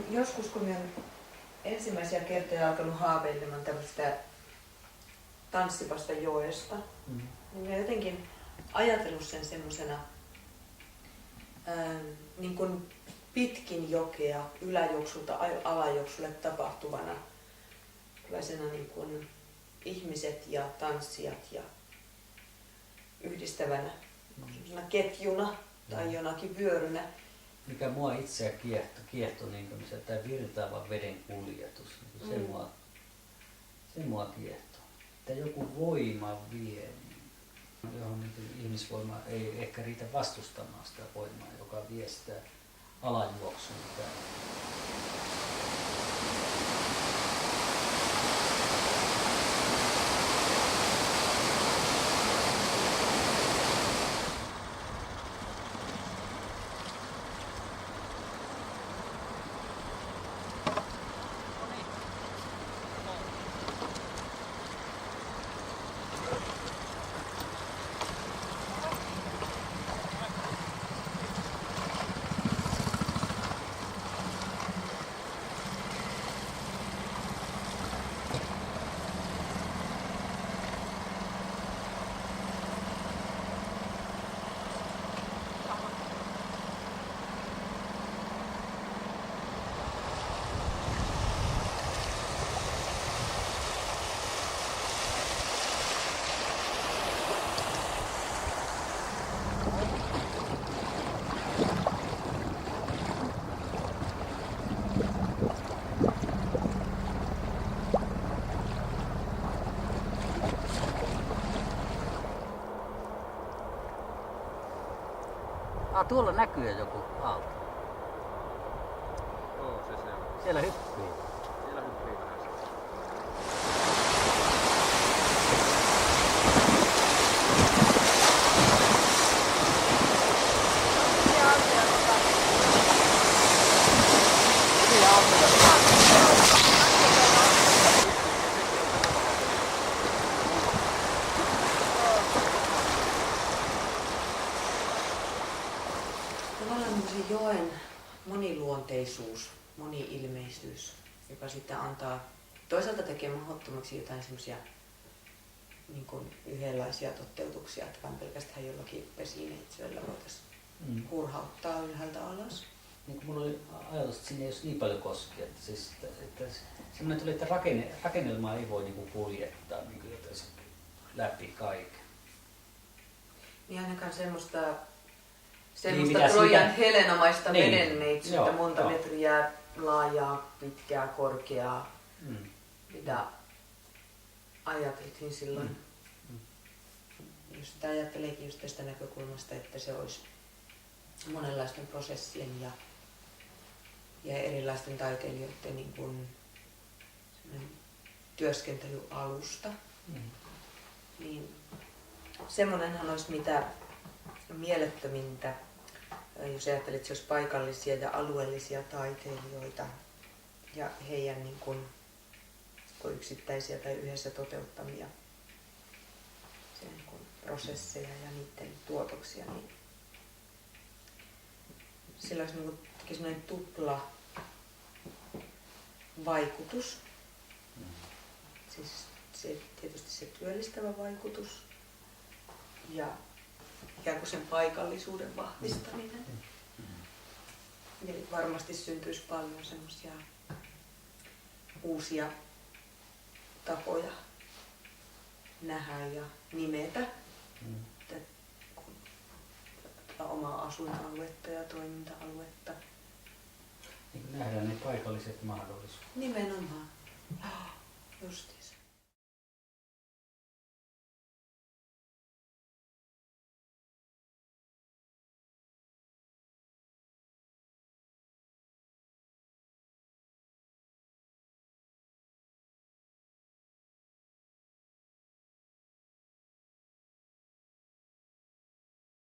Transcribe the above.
joskus, kun minä olen ensimmäisiä kertoja alkanut haaveilemaan tämmöistä tanssivasta joesta, niin minä jotenkin ajatellut sen semmoisena niin kuin pitkin jokea yläjuoksulta alajuoksulle tapahtuvana niin kuin ihmiset ja tanssijat ja yhdistävänä ketjuna tai jonakin vyörynä. Mikä mua itseä kiehtoi niin se tämä virtaavan veden kuljetus. Niin se mua kiehtoo. Että joku voima vie, johon niin ihmisvoima ei ehkä riitä vastustamaan sitä voimaa, joka vie sitä alajuoksua. Tuolla näkyy joku auto. Joo, se siellä. Siellä hyppii. Siellä hyppii vähän se. Joen moniluonteisuus, moni-ilmeisyys, joka sitten antaa toisaalta tekee mahdottomaksi jotain semmoisia niin kuin yhdenlaisia toteutuksia, että vain pelkästään jollakin vesineitsyöllä voitaisiin hurhauttaa ylhäältä alas. Niin mulla oli ajatus, että siinä ei olisi niin paljon koskia, että semmoinen tuli, että rakennelmaa ei voi niin kuljettaa niin läpi kaiken. Niin ainakaan semmoista Niin, Trojan helenamaista niin, vedenneitsyttä, monta metriä laajaa, pitkää, korkeaa, mitä ajateltiin silloin. Jos sitä ajatteleekin just tästä näkökulmasta, että se olisi monenlaisten prosessien ja erilaisten taiteilijoiden niin kuin työskentelyalusta, niin semmoinenhan olisi mitä mielettömintä, jos ajattelet, että se olisi paikallisia ja alueellisia taiteilijoita ja heidän niin kuin, yksittäisiä tai yhdessä toteuttamia niin kuin prosesseja ja niiden tuotoksia, niin sillä olisi niin kuin tupla vaikutus. Siis tietysti se työllistävä vaikutus ja ikään kuin sen paikallisuuden vahvistaminen. Eli varmasti syntyisi paljon semmoisia uusia tapoja nähdä ja nimetä omaa asuinaluetta ja toiminta-aluetta. Niin nähdään ne paikalliset mahdollisuudet. Nimenomaan. Justiinsa.